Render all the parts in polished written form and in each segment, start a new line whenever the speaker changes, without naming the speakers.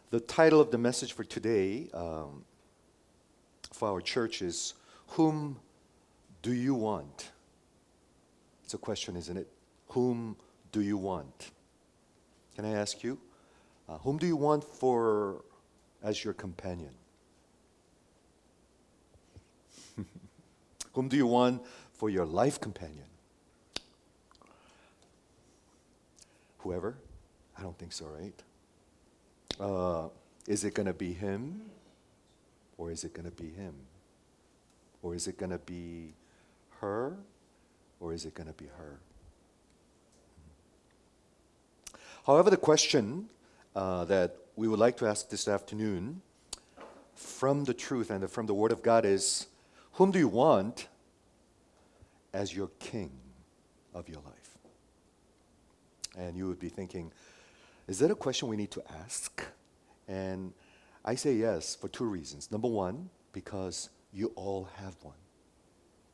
The title of the message for today for our church is, Whom Do You Want? It's a question, isn't it? Whom do you want? Can I ask you? Whom do you want as your companion? Whom do you want for your life companion? Whoever? I don't think so, right? Is it going to be him? Or is it going to be him? Or is it going to be her? Or is it going to be her? However, the question that we would like to ask this afternoon from the truth and from the Word of God is, whom do you want as your king of your life? And you would be thinking, is that a question we need to ask? And I say yes for two reasons. Number one, because you all have one.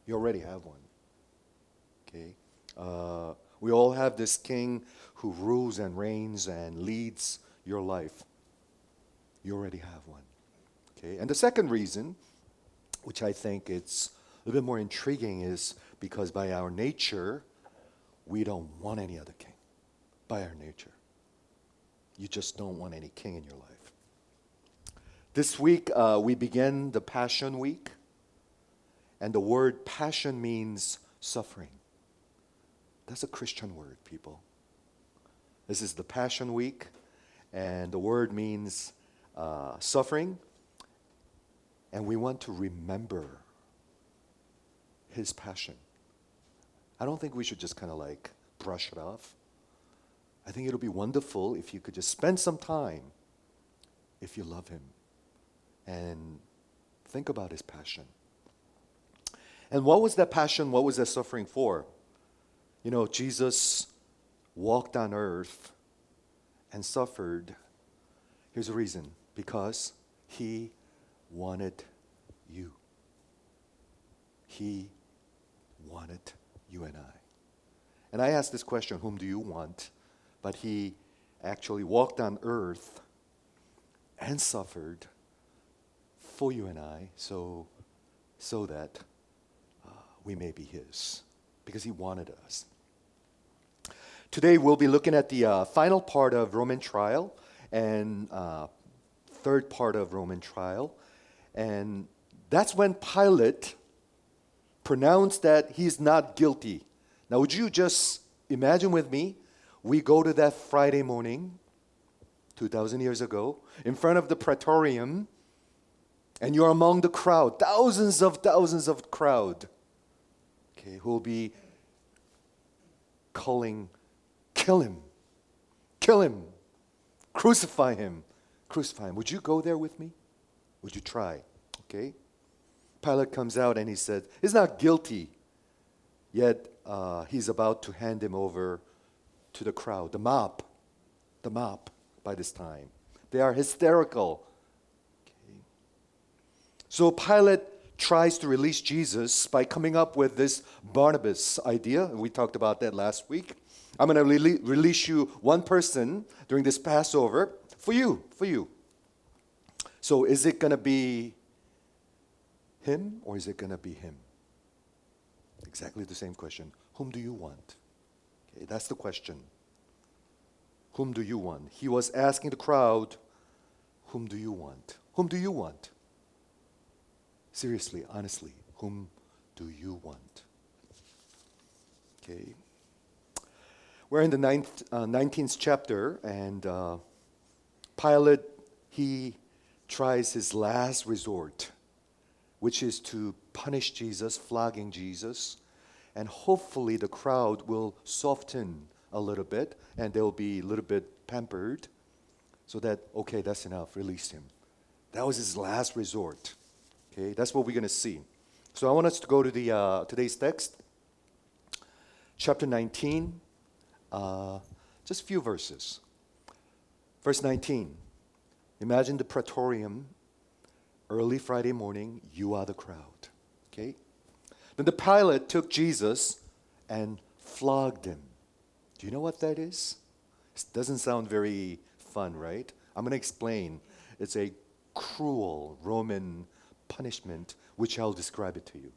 You already have one. Okay? We all have this king who rules and reigns and leads your life. You already have one. Okay? And the second reason, which I think it's a little bit more intriguing, is because by our nature, we don't want any other king. By our nature. You just don't want any king in your life. This week, we began the Passion Week. And the word passion means suffering. That's a Christian word, people. This is the Passion Week. And the word means suffering. And we want to remember his passion. I don't think we should just kind of like brush it off. I think it'll be wonderful if you could just spend some time, if you love him, and think about his passion. And what was that passion? What was that suffering for? You know, Jesus walked on earth and suffered. Here's the reason. Because he wanted you. He wanted you and I. And I asked this question, whom do you want? But he actually walked on earth and suffered for you and I, so that we may be his, because he wanted us. Today we'll be looking at the final part of Roman trial and third part of Roman trial. And that's when Pilate pronounced that he's not guilty. Now would you just imagine with me, we go to that Friday morning, 2,000 years ago, in front of the Praetorium, and you're among the crowd, thousands of crowd, okay, who will be calling, kill him, crucify him. Would you go there with me? Would you try? Okay. Pilate comes out and he said, he's not guilty, yet he's about to hand him over to the crowd, the mob by this time. They are hysterical. Okay. So Pilate tries to release Jesus by coming up with this Barnabas idea. We talked about that last week. I'm going to release you one person during this Passover for you. So is it going to be him or is it going to be him? Exactly the same question. Whom do you want? Okay, that's the question. Whom do you want? He was asking the crowd, whom do you want? Whom do you want? Seriously, honestly, whom do you want? Okay. We're in the 19th chapter, and Pilate, he tries his last resort, which is to punish Jesus, flogging Jesus. And hopefully the crowd will soften a little bit and they'll be a little bit pampered so that, okay, that's enough, release him. That was his last resort. Okay, that's what we're going to see. So I want us to go to the today's text, chapter 19, just a few verses. Verse 19, imagine the Praetorium, early Friday morning, you are the crowd. Okay? Then the Pilate took Jesus and flogged him. Do you know what that is? It doesn't sound very fun, right? I'm going to explain. It's a cruel Roman punishment, which I'll describe it to you.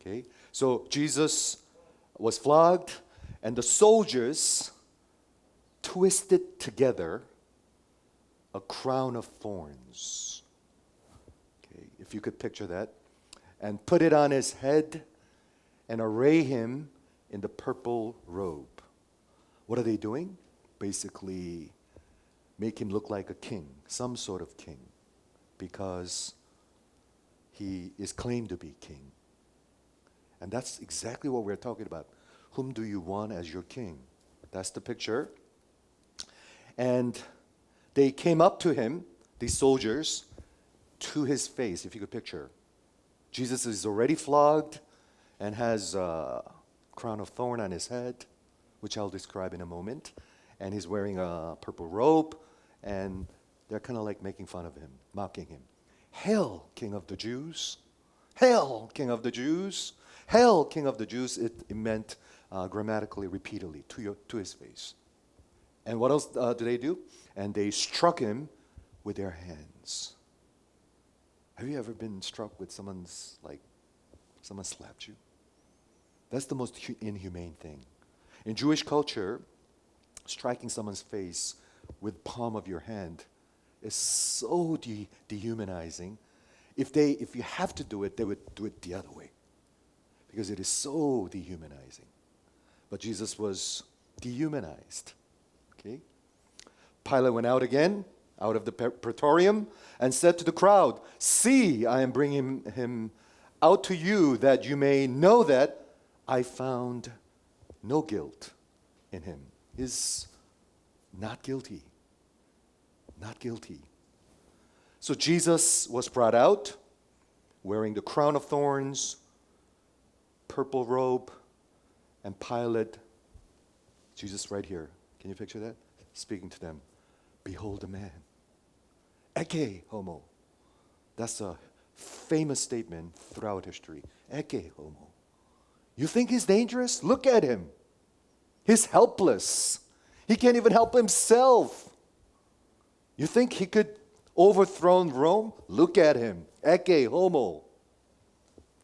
Okay? So Jesus was flogged, and the soldiers twisted together a crown of thorns. Okay, if you could picture that. And put it on his head and array him in the purple robe. What are they doing? Basically, make him look like a king, some sort of king, because he is claimed to be king. And that's exactly what we're talking about. Whom do you want as your king? That's the picture. And they came up to him, these soldiers, to his face, if you could picture. Jesus is already flogged and has a crown of thorn on his head, which I'll describe in a moment. And he's wearing a purple robe, and they're kind of like making fun of him, mocking him. Hail, King of the Jews! Hail, King of the Jews! Hail, King of the Jews! It meant grammatically, repeatedly, to his face. And what else do they do? And they struck him with their hands. Have you ever been struck with someone slapped you? That's the most inhumane thing. In Jewish culture, striking someone's face with palm of your hand is so dehumanizing. If you have to do it, they would do it the other way, because it is so dehumanizing. But Jesus was dehumanized. Okay? Pilate went out again, out of the praetorium, and said to the crowd, "See, I am bringing him out to you, that you may know that I found no guilt in him." He's not guilty. Not guilty. So Jesus was brought out, wearing the crown of thorns, purple robe, and Pilate, Jesus right here, can you picture that? Speaking to them, "Behold the man. Ecce homo." That's a famous statement throughout history. Ecce homo. You think he's dangerous? Look at him. He's helpless. He can't even help himself. You think he could overthrow Rome? Look at him. Ecce homo.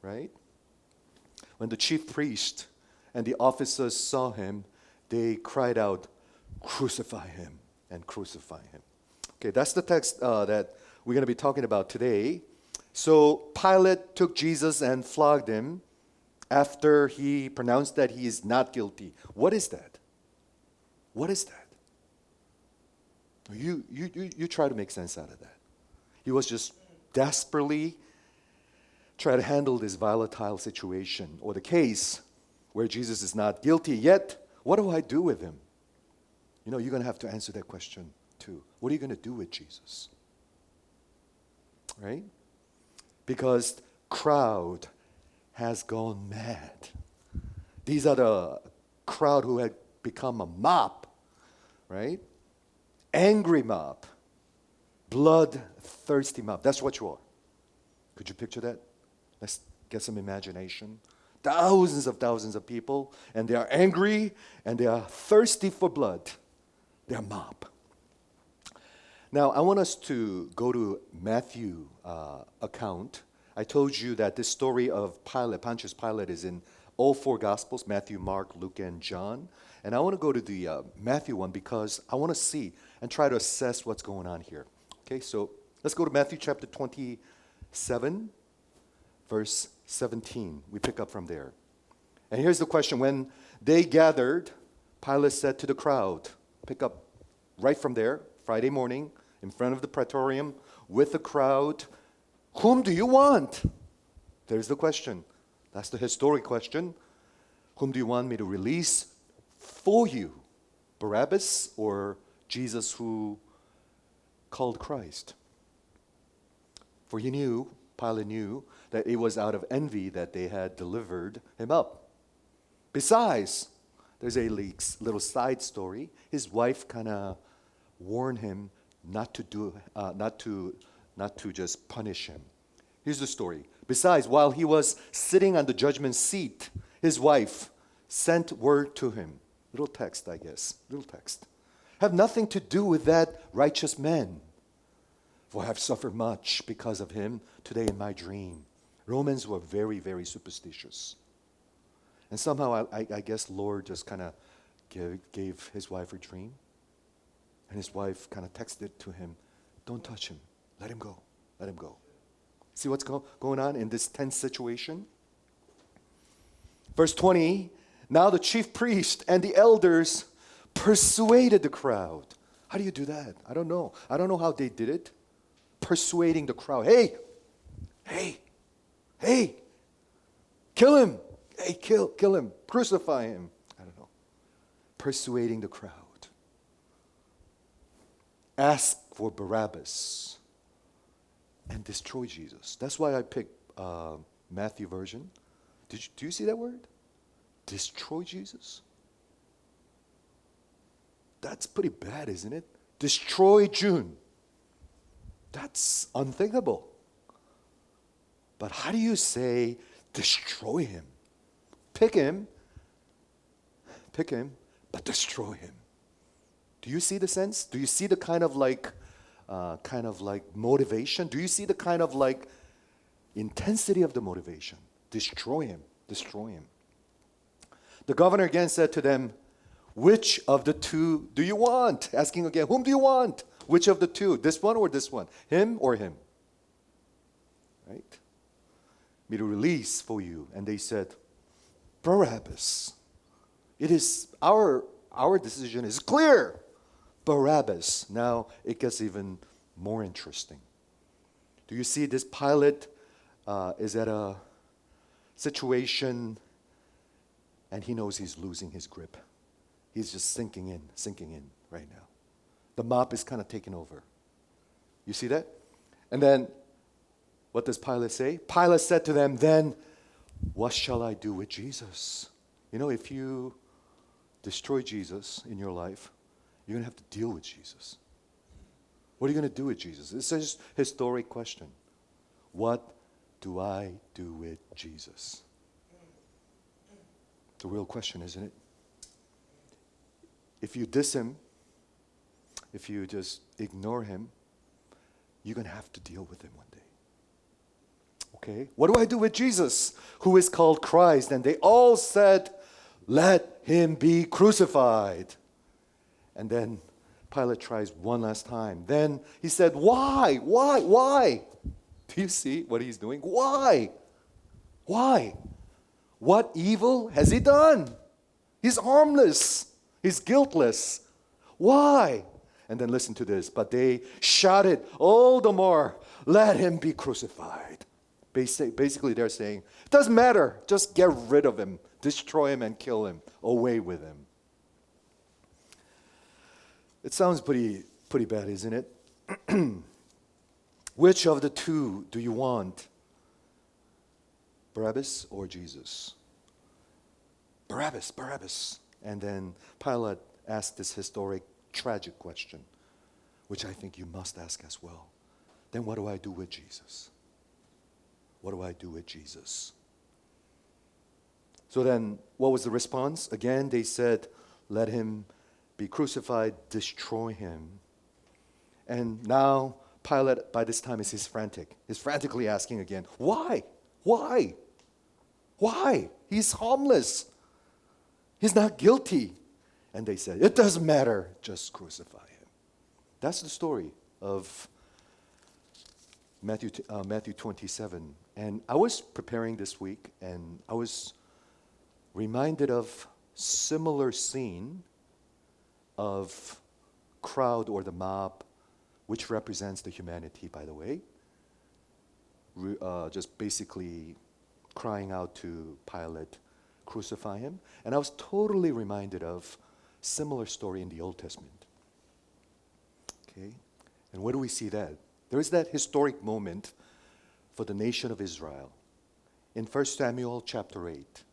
Right? When the chief priest and the officers saw him, they cried out, "Crucify him and crucify him." Okay, that's the text that we're going to be talking about today. So Pilate took Jesus and flogged him after he pronounced that he is not guilty. What is that? What is that? You try to make sense out of that. He was just desperately trying to handle this volatile situation, or the case where Jesus is not guilty. Yet, what do I do with him? You know, you're going to have to answer that question too. What are you going to do with Jesus? Right? Because crowd has gone mad. These are the crowd who had become a mob, right? Angry mob, blood-thirsty mob. That's what you are. Could you picture that? Let's get some imagination. Thousands of people, and they are angry, and they are thirsty for blood. They're a mob. Now, I want us to go to Matthew account. I told you that this story of Pilate, Pontius Pilate, is in all four Gospels, Matthew, Mark, Luke, and John. And I want to go to the Matthew one because I want to see and try to assess what's going on here. Okay, so let's go to Matthew chapter 27, verse 17. We pick up from there. And here's the question. When they gathered, Pilate said to the crowd, pick up right from there, Friday morning, in front of the praetorium, with the crowd, "Whom do you want?" There's the question. That's the historic question. Whom do you want me to release for you? Barabbas or Jesus who called Christ? For Pilate knew that it was out of envy that they had delivered him up. Besides, there's a little side story. His wife kind of warned him not to just punish him. Here's the story. Besides, while he was sitting on the judgment seat, his wife sent word to him. Little text, I guess. Little text. Have nothing to do with that righteous man. For I have suffered much because of him today in my dream. Romans were very, very superstitious. And somehow I guess Lord just kind of gave his wife a dream. And his wife kind of texted to him, don't touch him. Let him go. Let him go. See what's going on in this tense situation? Verse 20, now the chief priest and the elders persuaded the crowd. How do you do that? I don't know. I don't know how they did it. Persuading the crowd. Hey, kill him. Hey, kill him. Crucify him. I don't know. Persuading the crowd. Ask for Barabbas and destroy Jesus. That's why I picked Matthew version. Do you see that word? Destroy Jesus? That's pretty bad, isn't it? Destroy June. That's unthinkable. But how do you say destroy him? Pick him, but destroy him. Do you see the sense? Do you see the kind of like motivation? Do you see the kind of like intensity of the motivation? Destroy him. The governor again said to them, which of the two do you want? Asking again, whom do you want? Which of the two? This one or this one? Him or him? Right? Me to release for you. And they said, Barabbas. It is our decision is clear. Barabbas. Now it gets even more interesting. Do you see this Pilate is at a situation and he knows he's losing his grip. He's just sinking in right now. The mob is kind of taking over. You see that? And then what does Pilate say? Pilate said to them, then what shall I do with Jesus? You know, if you destroy Jesus in your life, you're going to have to deal with Jesus. What are you going to do with Jesus? It's a historic question. What do I do with Jesus? It's a real question, isn't it? If you diss him, if you just ignore him, you're going to have to deal with him one day. Okay? What do I do with Jesus, who is called Christ? And they all said, let him be crucified. And then Pilate tries one last time. Then he said, why? Do you see what he's doing? Why? What evil has he done? He's harmless. He's guiltless. Why? And then listen to this. But they shouted all the more, let him be crucified. Basically, they're saying, it doesn't matter. Just get rid of him. Destroy him and kill him. Away with him. It sounds pretty bad, isn't it? Which of the two do you want? Barabbas or Jesus? Barabbas. And then Pilate asked this historic, tragic question, which I think you must ask as well. Then what do I do with Jesus? What do I do with Jesus? So then, what was the response? Again, they said, let him be crucified, destroy him. And now, Pilate, by this time, is frantic. He's frantically asking again, why? He's harmless. He's not guilty. And they said, it doesn't matter, just crucify him. That's the story of Matthew 27. And I was preparing this week, and I was reminded of similar scene of crowd or the mob, which represents the humanity, by the way, just basically crying out to Pilate, crucify him. And I was totally reminded of similar story in the Old Testament. Okay? And where do we see that? There is that historic moment for the nation of Israel in 1 Samuel chapter 8.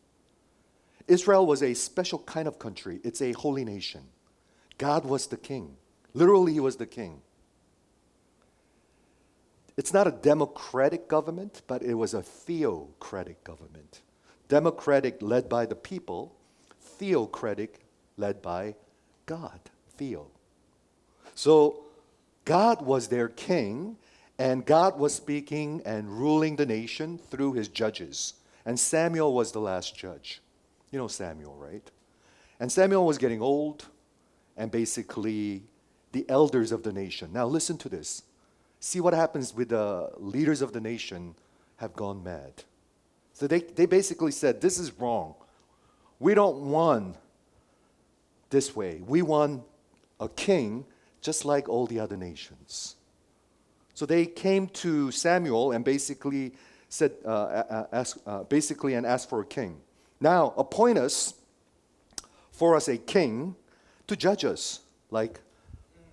Israel was a special kind of country. It's a holy nation. God was the king. Literally, he was the king. It's not a democratic government, but it was a theocratic government. Democratic, led by the people. Theocratic, led by God. Theo. So God was their king, and God was speaking and ruling the nation through his judges. And Samuel was the last judge. You know Samuel, right? And Samuel was getting old, and basically the elders of the nation. Now listen to this. See what happens with the leaders of the nation have gone mad. So they basically said, this is wrong. We don't want this way. We want a king just like all the other nations. So they came to Samuel and basically said, asked for a king. Now appoint us for us a king to judge us like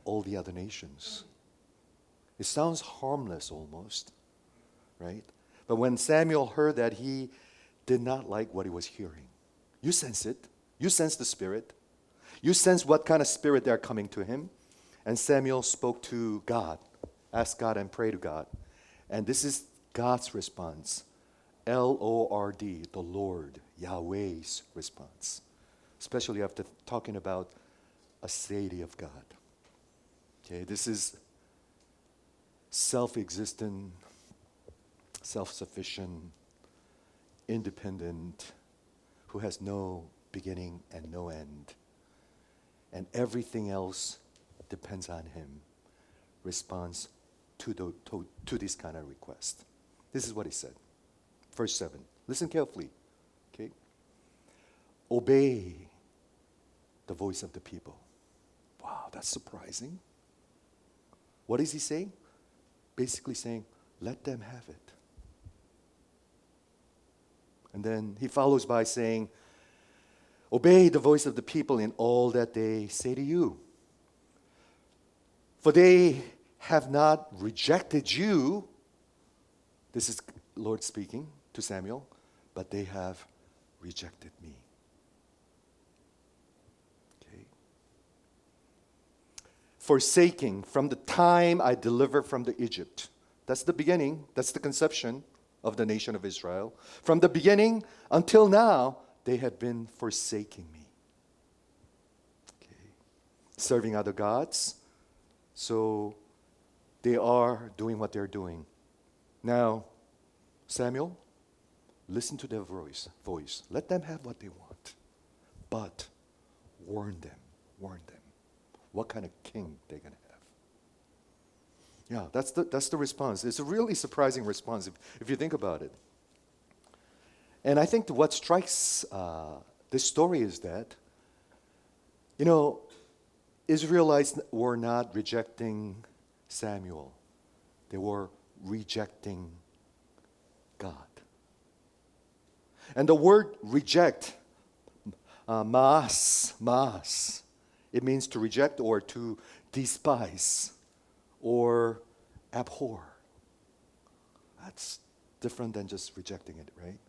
all the other nations. It sounds harmless almost, right? But when Samuel heard that, he did not like what he was hearing. You sense it. You sense the spirit. You sense what kind of spirit they're coming to him. And Samuel spoke to God, asked God and prayed to God. And this is God's response. Lord, the Lord, Yahweh's response. Especially after talking about a deity of God. Okay, this is self-existent, self-sufficient, independent, who has no beginning and no end. And everything else depends on him. Responds to this kind of request. This is what he said. Verse 7. Listen carefully. Okay? Obey the voice of the people. Wow, that's surprising. What is he saying? Basically saying, let them have it. And then he follows by saying, obey the voice of the people in all that they say to you. For they have not rejected you, this is Lord speaking to Samuel, but they have rejected me. Okay. Forsaking from the time I delivered from the Egypt. That's the beginning, that's the conception of the nation of Israel. From the beginning until now, they have been forsaking me. Okay. Serving other gods. So they are doing what they're doing. Now, Samuel, listen to their voice. Let them have what they want. But warn them. What kind of king they're going to have. Yeah, that's the response. It's a really surprising response if you think about it. And I think what strikes this story is that, Israelites were not rejecting Samuel. They were rejecting God. And the word reject, maas, it means to reject or to despise or abhor. That's different than just rejecting it, right?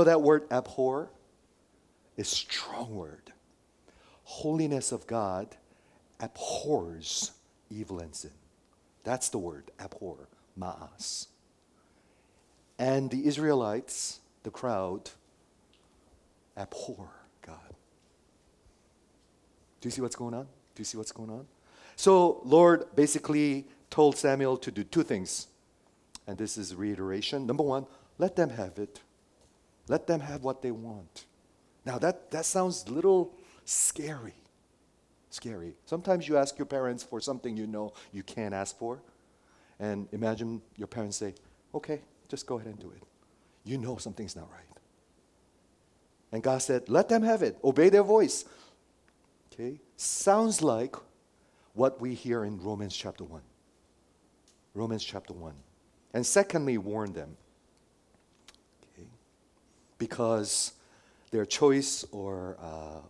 That word abhor is a strong word. Holiness of God abhors evil and sin. That's the word, abhor, maas. And the Israelites, the crowd, abhor God. Do you see what's going on? So Lord basically told Samuel to do two things. And this is reiteration. Number one, let them have it. Let them have what they want. Now that sounds a little scary. Sometimes you ask your parents for something you can't ask for. And imagine your parents say, okay, just go ahead and do it. Something's not right. And God said, let them have it. Obey their voice. Okay? Sounds like what we hear in Romans chapter 1. And secondly, warn them. Okay? Because their choice or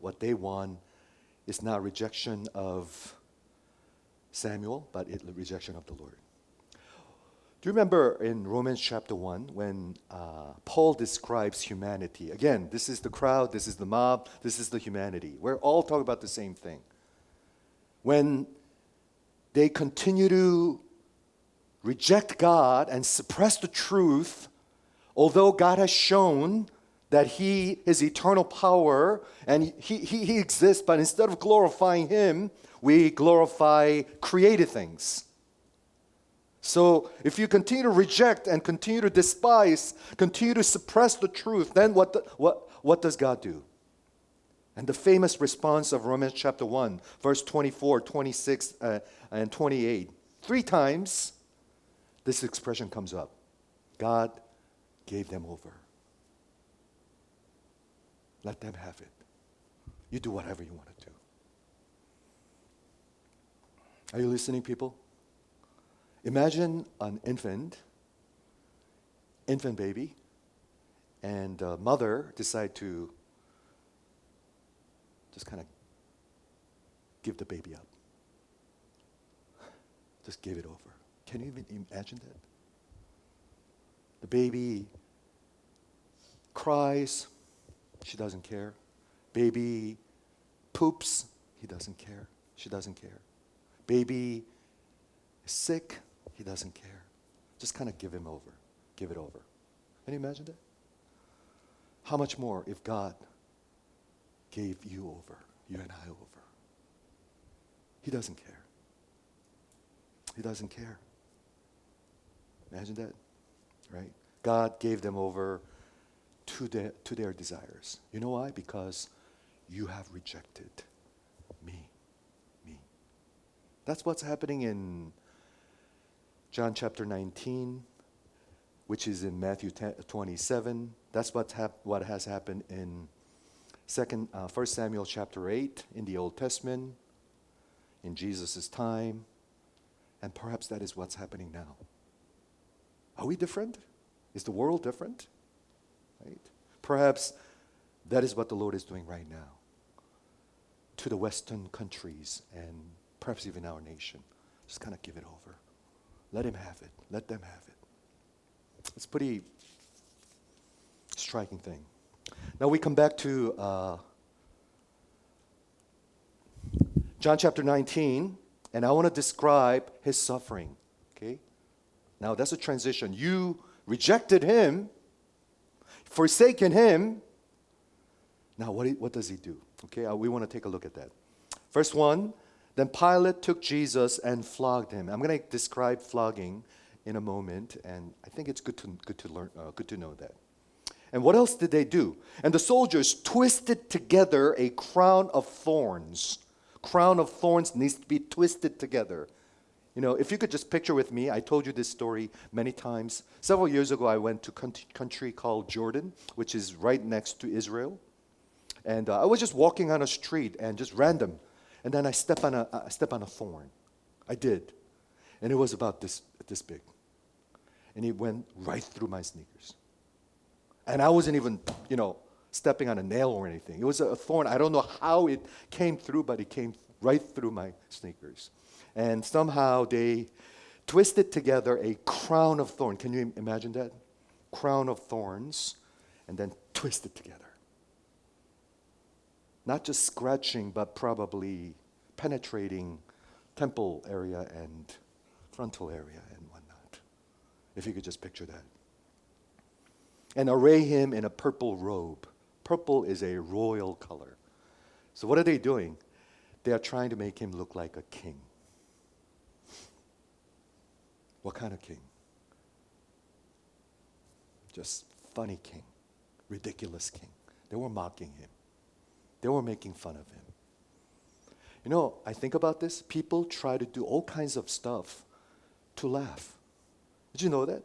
what they want is not rejection of Samuel, but rejection of the Lord. Do you remember in Romans chapter 1 when Paul describes humanity? Again, this is the crowd, this is the mob, this is the humanity. We're all talking about the same thing. When they continue to reject God and suppress the truth, although God has shown that He is eternal power and he exists, but instead of glorifying Him, we glorify created things. So if you continue to reject and continue to despise, continue to suppress the truth, then what does God do? And the famous response of Romans chapter 1, verse 24, 26, and 28. 3 times this expression comes up. God gave them over. Let them have it. You do whatever you want to do. Are you listening, people? Imagine an infant baby, and a mother decide to just kind of give the baby up. Just give it over. Can you even imagine that? The baby cries, she doesn't care. Baby poops, he doesn't care. She doesn't care. Baby is sick, he doesn't care. Just kind of give it over. Can you imagine that? How much more if God gave you over, you and I over? He doesn't care. He doesn't care. Imagine that, right? God gave them over to their desires. You know why? Because you have rejected me. That's what's happening in John chapter 19, which is in Matthew 27. That's what has happened in 1 Samuel chapter 8 in the Old Testament, in Jesus' time, and perhaps that is what's happening now. Are we different? Is the world different? Right? Perhaps that is what the Lord is doing right now to the Western countries and perhaps even our nation. Just kind of give it over. Let Him have it. Let them have it. It's a pretty striking thing. Now we come back to John chapter 19, and I want to describe His suffering. Okay? Now that's a transition. You rejected Him, forsaken Him. Now what does He do? Okay, we want to take a look at that. Verse 1, then Pilate took Jesus and flogged Him. I'm going to describe flogging in a moment, and I think it's good to learn, good to know that. And what else did they do? And the soldiers twisted together a crown of thorns. Crown of thorns needs to be twisted together. You know, if you could just picture with me, I told you this story many times. Several years ago, I went to a country called Jordan, which is right next to Israel. And I was just walking on a street and just random. And then I step on a thorn. I did. And it was about this big. And it went right through my sneakers. And I wasn't even, stepping on a nail or anything. It was a thorn. I don't know how it came through, but it came right through my sneakers. And somehow they twisted together a crown of thorns. Can you imagine that? Crown of thorns, and then twisted together. Not just scratching, but probably penetrating temple area and frontal area and whatnot. If you could just picture that. And array Him in a purple robe. Purple is a royal color. So what are they doing? They are trying to make Him look like a king. What kind of king? Just funny king, ridiculous king. They were mocking Him. They were making fun of Him. You know, I think about this. People try to do all kinds of stuff to laugh. Did you know that?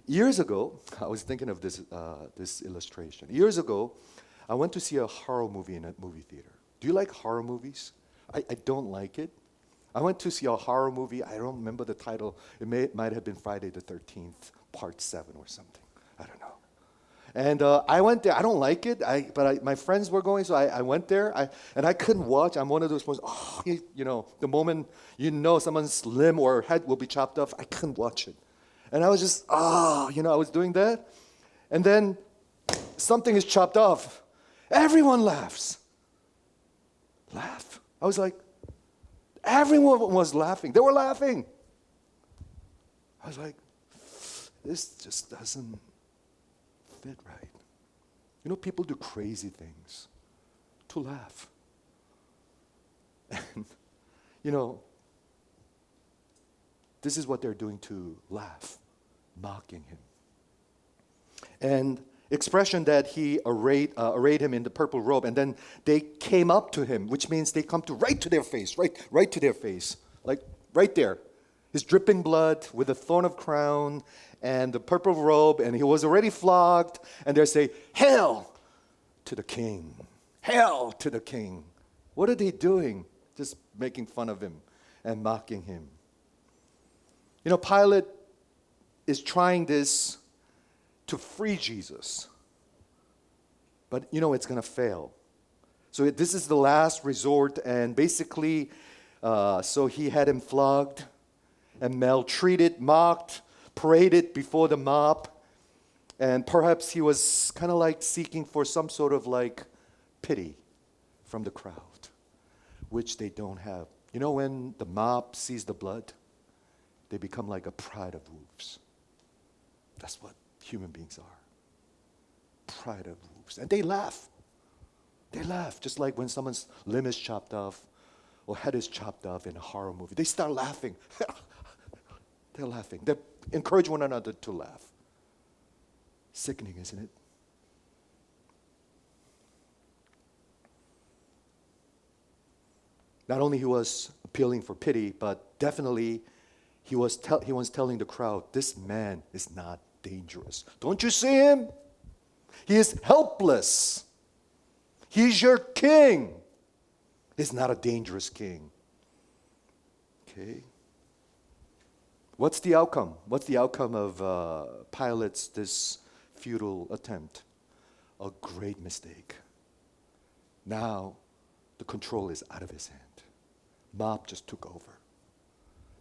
Years ago, I was thinking of this illustration. Years ago, I went to see a horror movie in a movie theater. Do you like horror movies? I don't like it. I went to see a horror movie. I don't remember the title. It might have been Friday the 13th, Part 7 or something. I don't know. And I went there. I don't like it, but my friends were going, so I went there. And I couldn't watch. I'm one of those ones, the moment someone's limb or head will be chopped off, I couldn't watch it. And I was just, I was doing that. And then something is chopped off. Everyone laughs. Laugh. I was like, everyone was laughing. They were laughing. I was like, this just doesn't fit right. People do crazy things to laugh. And, this is what they're doing to laugh, mocking him. And expression that he arrayed him in the purple robe, and then they came up to him, which means they come to right to their face, right to their face, like right there. His dripping blood with the thorn of crown and the purple robe, and he was already flogged, and they say, "Hail to the king! Hail to the king!" What are they doing? Just making fun of him and mocking him. Pilate is trying this to free Jesus. But it's going to fail. So this is the last resort, and basically, so he had him flogged and maltreated, mocked, paraded before the mob, and perhaps he was kind of like seeking for some sort of like pity from the crowd, which they don't have. When the mob sees the blood, they become like a pride of wolves. That's what human beings are. Pride of wolves. And they laugh. They laugh, just like when someone's limb is chopped off or head is chopped off in a horror movie. They start laughing. They're laughing. They encourage one another to laugh. Sickening, isn't it? Not only he was appealing for pity, but definitely he was telling the crowd, this man is not dangerous. Don't you see him? He is helpless. He's your king. He's not a dangerous king. Okay. What's the outcome? What's the outcome of Pilate's this futile attempt? A great mistake. Now the control is out of his hand. Mob just took over.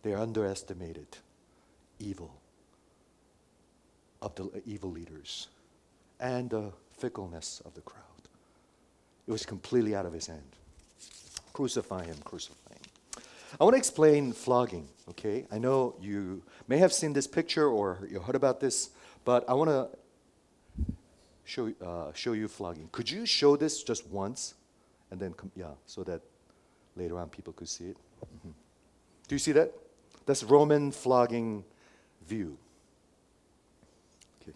They underestimated evil of the evil leaders and the fickleness of the crowd. It was completely out of his hand. Crucify him, crucify him. I want to explain flogging, okay? I know you may have seen this picture or you heard about this, but I want to show you flogging. Could you show this just once? And then, so that later on people could see it. Mm-hmm. Do you see that? That's Roman flogging view. Okay.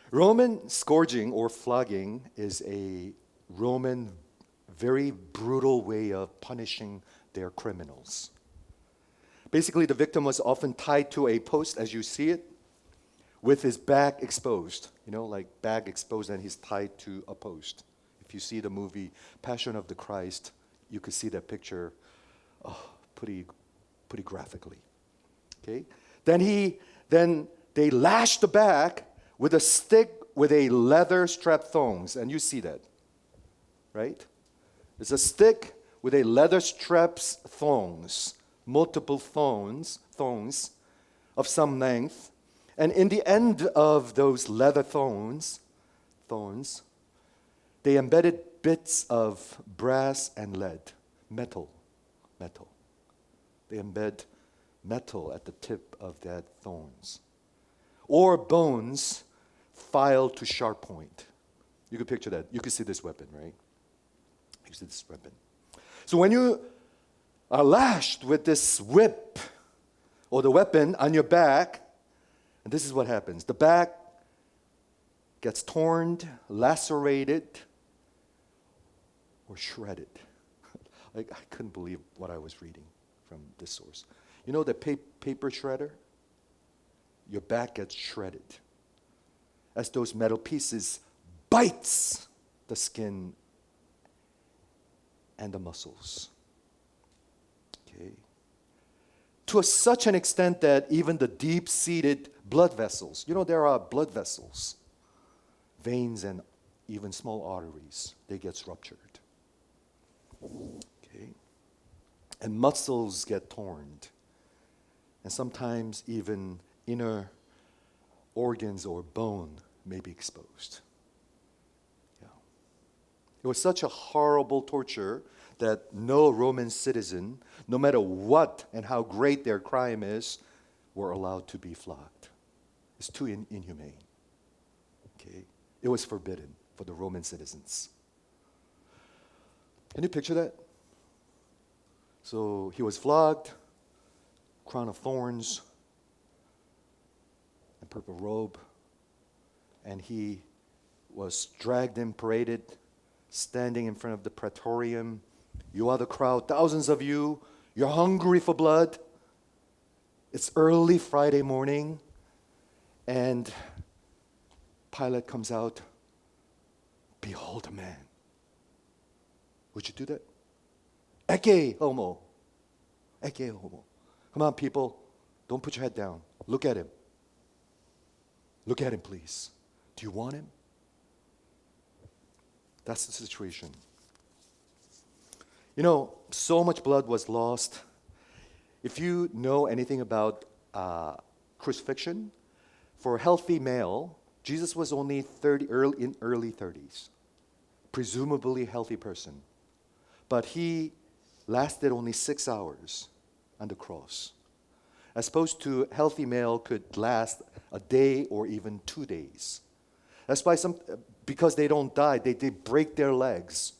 Roman scourging or flogging is a Roman very brutal way of punishing their criminals. Basically, the victim was often tied to a post, as you see it, with his back exposed. Like back exposed, and he's tied to a post. If you see the movie Passion of the Christ, you could see that picture pretty graphically. Okay? Then they lashed the back with a stick with a leather strap thongs, and you see that, right? It's a stick with a leather straps thongs, multiple thongs of some length, and in the end of those leather thongs, they embedded bits of brass and lead, metal. They embed metal at the tip of that thorns. Or bones filed to sharp point. You could picture that. You could see this weapon, right? You see this weapon. So when you are lashed with this whip or the weapon on your back, and this is what happens. The back gets torn, lacerated, or shredded. I couldn't believe what I was reading from this source. The paper shredder? Your back gets shredded as those metal pieces bites the skin and the muscles. Okay. To such an extent that even the deep-seated blood vessels, there are blood vessels, veins and even small arteries, they get ruptured. Okay. And muscles get torn. And sometimes even inner organs or bone may be exposed. Yeah. It was such a horrible torture that no Roman citizen, no matter what and how great their crime is, were allowed to be flogged. It's too inhumane. Okay. It was forbidden for the Roman citizens. Can you picture that? So he was flogged, crown of thorns, and purple robe, and he was dragged and paraded, standing in front of the praetorium. You are the crowd, thousands of you. You're hungry for blood. It's early Friday morning, and Pilate comes out. Behold a man. Would you do that? Ecce homo. Ecce homo. Come on, people. Don't put your head down. Look at him. Look at him, please. Do you want him? That's the situation. You know, so much blood was lost. If you know anything about crucifixion, for a healthy male, Jesus was only early 30s, presumably a healthy person. But he lasted only 6 hours on the cross, as opposed to a healthy male could last a day or even 2 days. That's why because they don't die, they break their legs.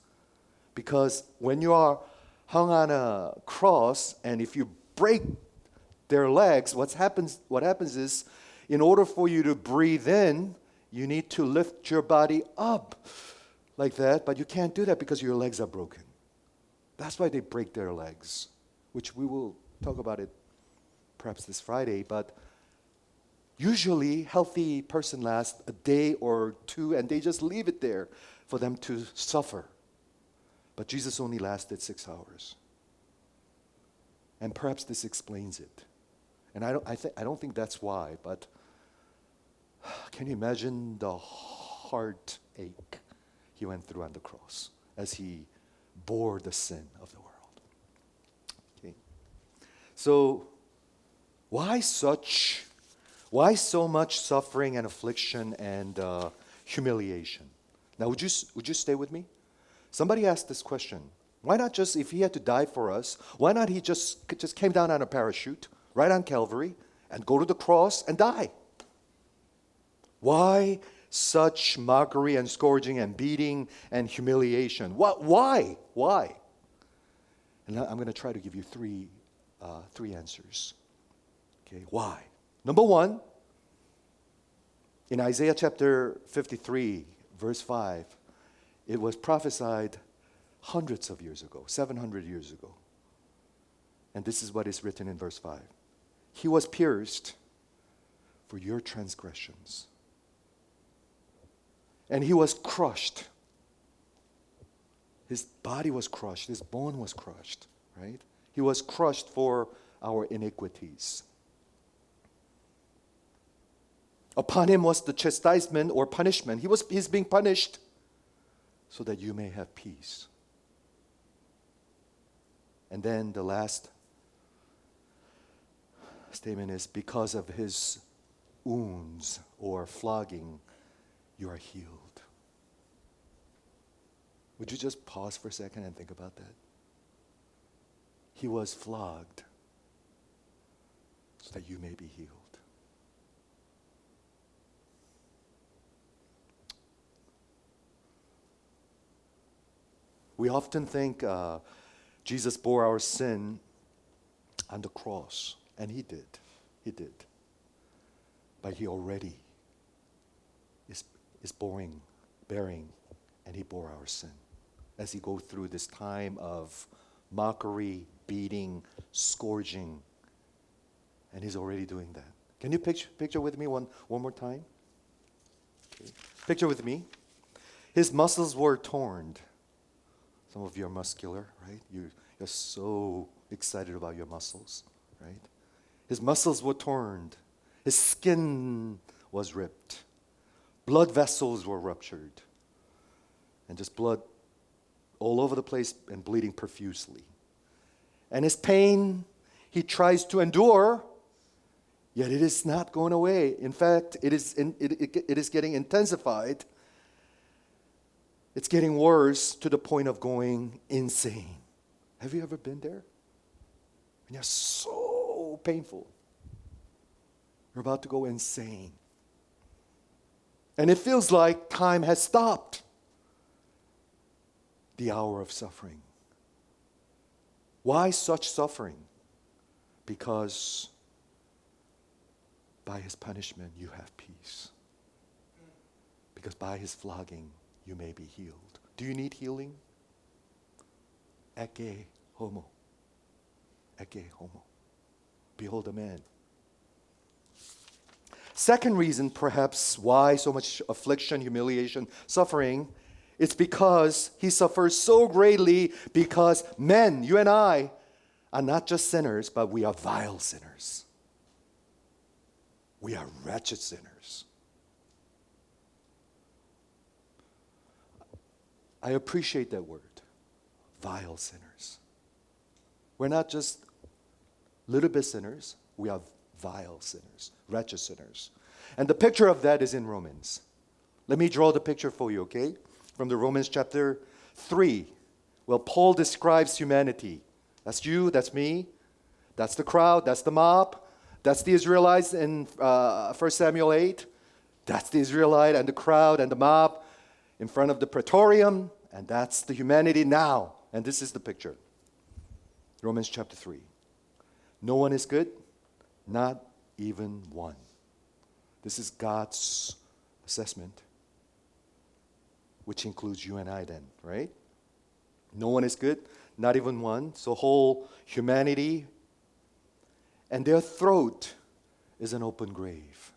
Because when you are hung on a cross, and if you break their legs, what happens is, in order for you to breathe in, you need to lift your body up like that, but you can't do that because your legs are broken. That's why they break their legs, which we will talk about it perhaps this Friday, but usually healthy person lasts a day or two and they just leave it there for them to suffer. But Jesus only lasted 6 hours. And perhaps this explains it. And I don't think that's why, but can you imagine the heartache he went through on the cross as he bore the sin of the world? Okay. So why so much suffering and affliction and humiliation? Now, would you stay with me? Somebody asked this question. Why not just, if he had to die for us, why not he just came down on a parachute, right on Calvary, and go to the cross and die? Why such mockery and scourging and beating and humiliation? Why? And I'm going to try to give you three answers. Okay, why? Number one, in Isaiah chapter 53, verse 5, it was prophesied hundreds of years ago, 700 years ago. And this is what is written in verse 5. He was pierced for your transgressions, and he was crushed. His body was crushed, his bone was crushed, right? He was crushed for our iniquities. Upon him was the chastisement or punishment. He's being punished so that you may have peace. And then the last statement is, because of his wounds or flogging, you are healed. Would you just pause for a second and think about that? He was flogged so that you may be healed. We often think Jesus bore our sin on the cross, and he did. He did. But he already is bearing, and he bore our sin as he goes through this time of mockery, beating, scourging, and he's already doing that. Can you picture with me one more time? Okay. Picture with me. His muscles were torn. Some of you are muscular, right? You're so excited about your muscles, right? His muscles were torn. His skin was ripped. Blood vessels were ruptured. And just blood all over the place and bleeding profusely. And his pain, he tries to endure, yet it is not going away. In fact, it is getting intensified. It's getting worse to the point of going insane. Have you ever been there? And you're so painful. You're about to go insane. And it feels like time has stopped. The hour of suffering. Why such suffering? Because by his punishment you have peace. Because by his flogging you may be healed. Do you need healing? Ecce homo. Ecce homo. Behold a man. Second reason, perhaps, why so much affliction, humiliation, suffering, it's because he suffers so greatly because men, you and I, are not just sinners, but we are vile sinners. We are wretched sinners. I appreciate that word, vile sinners. We're not just little bit sinners, we are vile sinners, wretched sinners. And the picture of that is in Romans. Let me draw the picture for you, okay? From the Romans chapter 3. Well, Paul describes humanity. That's you, that's me, that's the crowd, that's the mob, that's the Israelites in 1 Samuel 8. That's the Israelite and the crowd and the mob in front of the praetorium, and that's the humanity now. And this is the picture. Romans chapter 3. No one is good, not even one. This is God's assessment, which includes you and I then, right? No one is good, not even one. So whole humanity, and their throat is an open grave.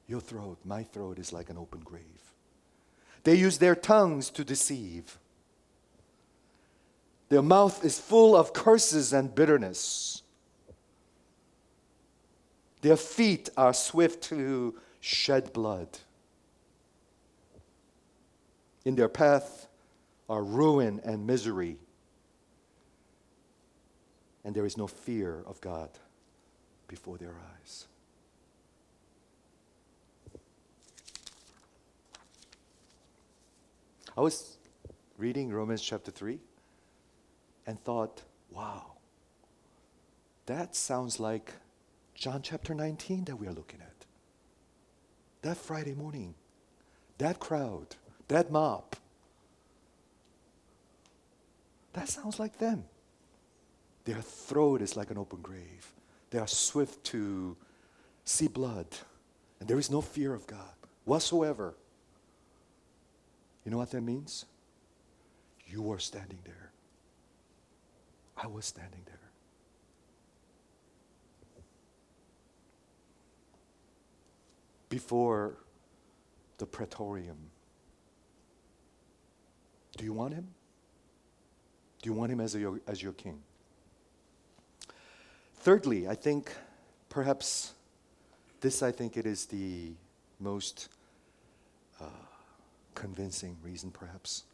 Your throat, my throat is like an open grave. They use their tongues to deceive. Their mouth is full of curses and bitterness. Their feet are swift to shed blood. In their path are ruin and misery. And there is no fear of God before their eyes. I was reading Romans chapter 3 and thought, wow, that sounds like John chapter 19 that we are looking at. That Friday morning, that crowd, that mob. That sounds like them. Their throat is like an open grave. They are swift to see blood. And there is no fear of God whatsoever. You know what that means? You were standing there. I was standing there. Before the praetorium. Do you want him? Do you want him as your king? Thirdly, I think perhaps it is the most convincing reason perhaps.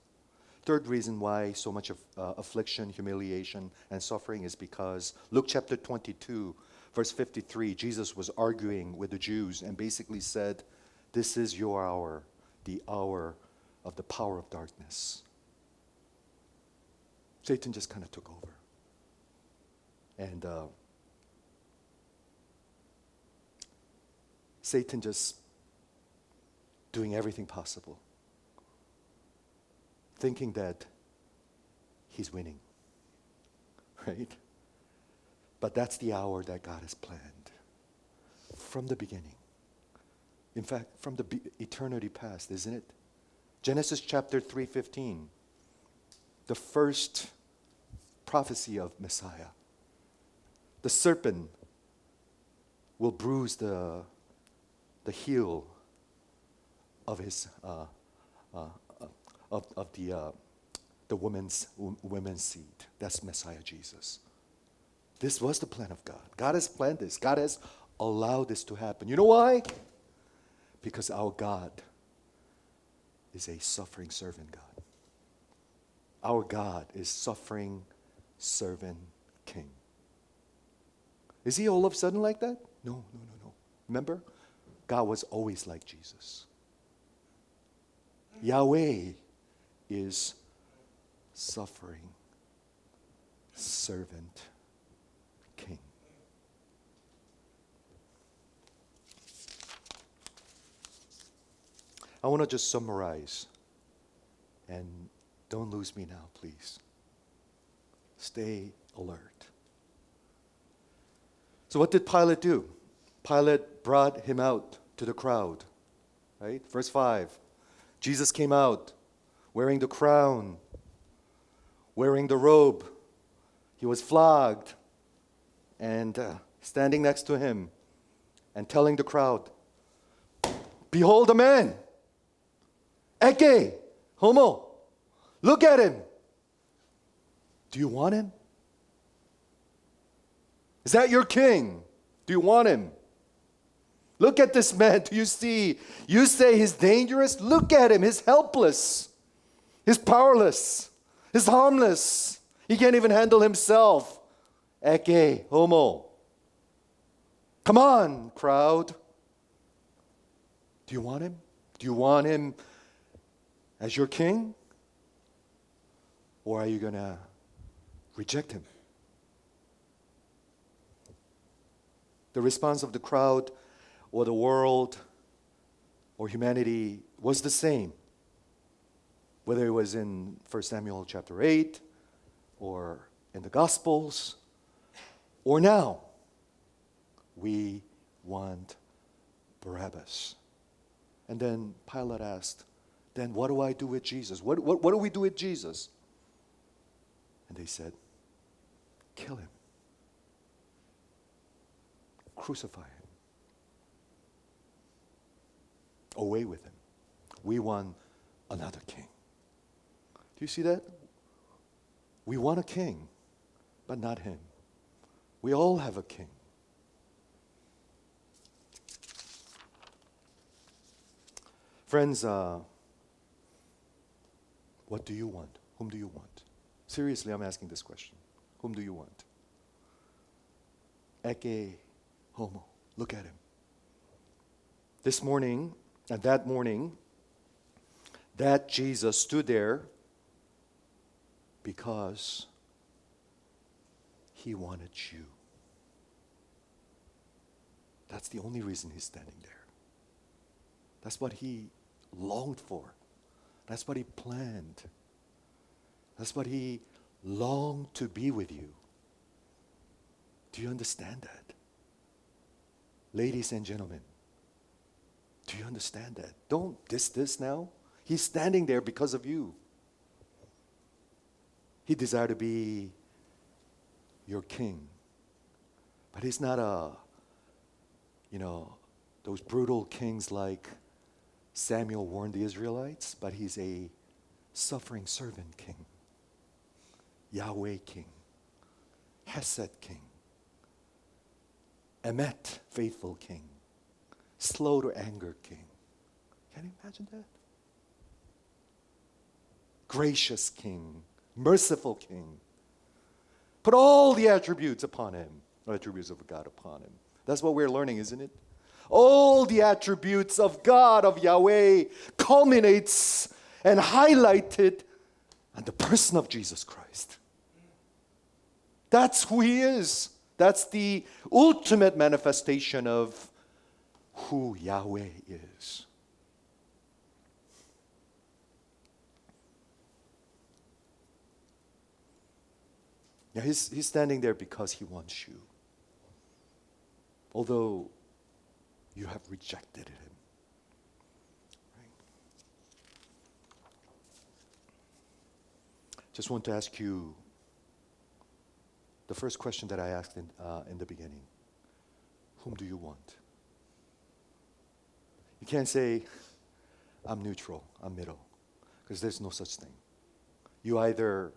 Third reason why so much of affliction, humiliation, and suffering is because Luke chapter 22, verse 53, Jesus was arguing with the Jews and basically said, this is your hour, the hour of the power of darkness. Satan just kind of took over. And Satan just doing everything possible, thinking that he's winning, right? But that's the hour that God has planned from the beginning. In fact, from the eternity past, isn't it? Genesis chapter 3:15, the first prophecy of Messiah. The serpent will bruise the heel of his the woman's seed. That's Messiah Jesus. This was the plan of God. God has planned this. God has allowed this to happen. You know why? Because our God is a suffering servant God. Our God is suffering servant king. Is he all of a sudden like that? No. Remember? God was always like Jesus. Yahweh is suffering servant king. I want to just summarize. And don't lose me now, please. Stay alert. So what did Pilate do? Pilate brought him out to the crowd. Right? Verse 5. Jesus came out wearing the crown, wearing the robe. He was flogged and standing next to him and telling the crowd, "Behold a man! Eke! Homo! Look at him! Do you want him? Is that your king? Do you want him? Look at this man. Do you see? You say he's dangerous? Look at him. He's helpless. He's powerless. He's harmless. He can't even handle himself. Eke, homo. Come on, crowd. Do you want him? Do you want him as your king? Or are you going to reject him?" The response of the crowd or the world or humanity was the same. Whether it was in 1 Samuel chapter 8 or in the Gospels or now, we want Barabbas. And then Pilate asked, "Then what do I do with Jesus? What do we do with Jesus?" And they said, "Kill him. Crucify him. Away with him. We want another king." Do you see that? We want a king, but not him. We all have a king. Friends, what do you want? Whom do you want? Seriously, I'm asking this question. Whom do you want? Eke homo. Look at him. This morning, and that morning, that Jesus stood there because he wanted you. That's the only reason he's standing there. That's what he longed for. That's what he planned. That's what he longed to be with you. Do you understand that? Ladies and gentlemen, do you understand that? Don't diss this now. He's standing there because of you. He desired to be your king. But he's not those brutal kings like Samuel warned the Israelites, but he's a suffering servant king. Yahweh king. Hesed king. Emet, faithful king. Slow to anger king. Can you imagine that? Gracious king. Merciful king. Put all the attributes upon him. Attributes of God upon him. That's what we're learning, isn't it? All the attributes of God, of Yahweh, culminates and highlighted on the person of Jesus Christ. That's who he is. That's the ultimate manifestation of who Yahweh is. Yeah, he's standing there because he wants you. Although you have rejected him. Right? Just want to ask you the first question that I asked in the beginning. Whom do you want? You can't say, "I'm neutral, I'm middle," because there's no such thing. You either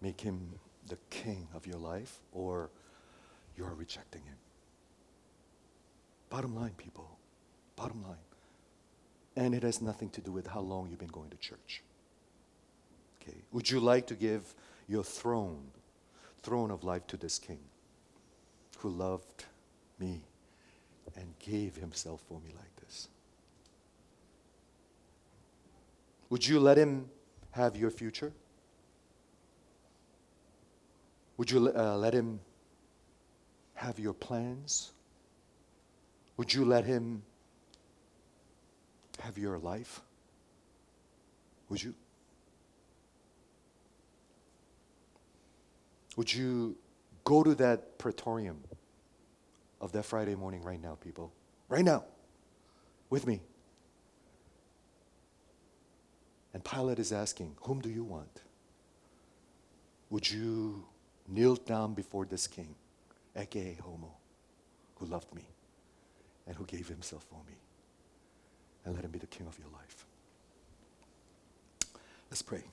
make him the king of your life or you are rejecting him. Bottom line, people. Bottom line. And it has nothing to do with how long you've been going to church. Okay. Would you like to give your throne of life to this king who loved me and gave himself for me like this? Would you let him have your future? Would you let him have your plans? Would you let him have your life? Would you? Would you go to that praetorium of that Friday morning right now, people? Right now, with me. And Pilate is asking, whom do you want? Would you kneel down before this king, eke homo, who loved me and who gave himself for me, and let him be the king of your life? Let's pray.